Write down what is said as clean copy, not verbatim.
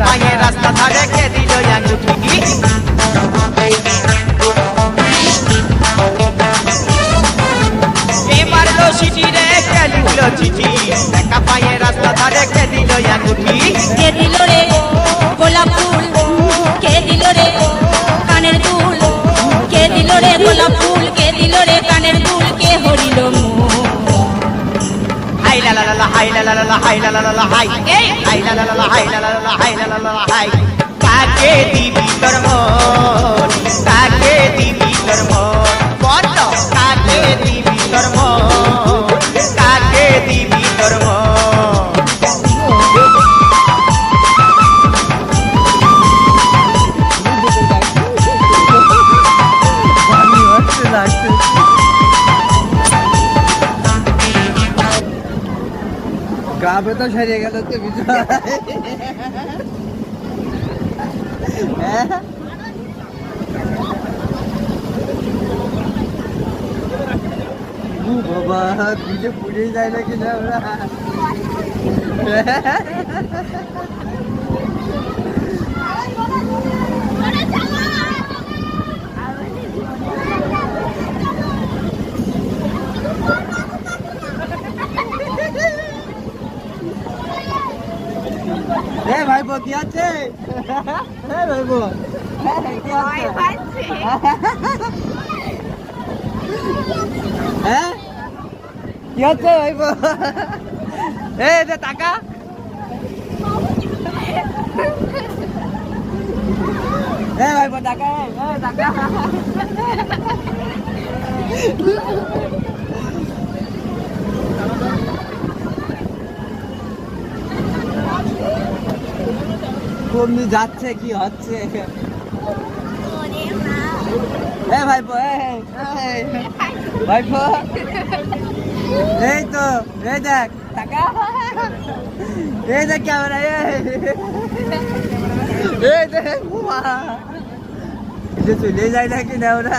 পায়ে রাস্তা ধারে কে দিল আঙ্গুঠি কে মারলো সিটি রে কে লিখলো চিঠি একা পায়ে রাস্তা ধারে কে দিল আঙ্গুঠি কে দিল রে গোলাপ ফুল কে দিল রে কানের দুল কে দিল রে গোলাপ ফুল কে দিল রে কানের দুল কে হরিল হাই লা লা লা হাই লা লা লা হাই লা লা লা হাই এই হাই লা লা লা হাই লা লা লা হাই লা লা লা হাই কাকে দিবি তোর মন কাকে দিবি তোর মন বল কাকে দিবি তোর মন কাকে দিবি তোর মন গ্রামে তো সেরে গেল তো বাবা দুজে পুড়ে যায় নাকি না ওরা ভাইবো কি আছে ভাইবো হ্যাঁ কি আছে ভাইবো টাকা ভাইবো টাকা টাকা কমনি যাচ্ছে কি হচ্ছে ভাইপো ভাইপো এই তো এই দেখ টাকা এই দেখ ক্যামেরা এই দেখ চলে যায় নাকি না ওরা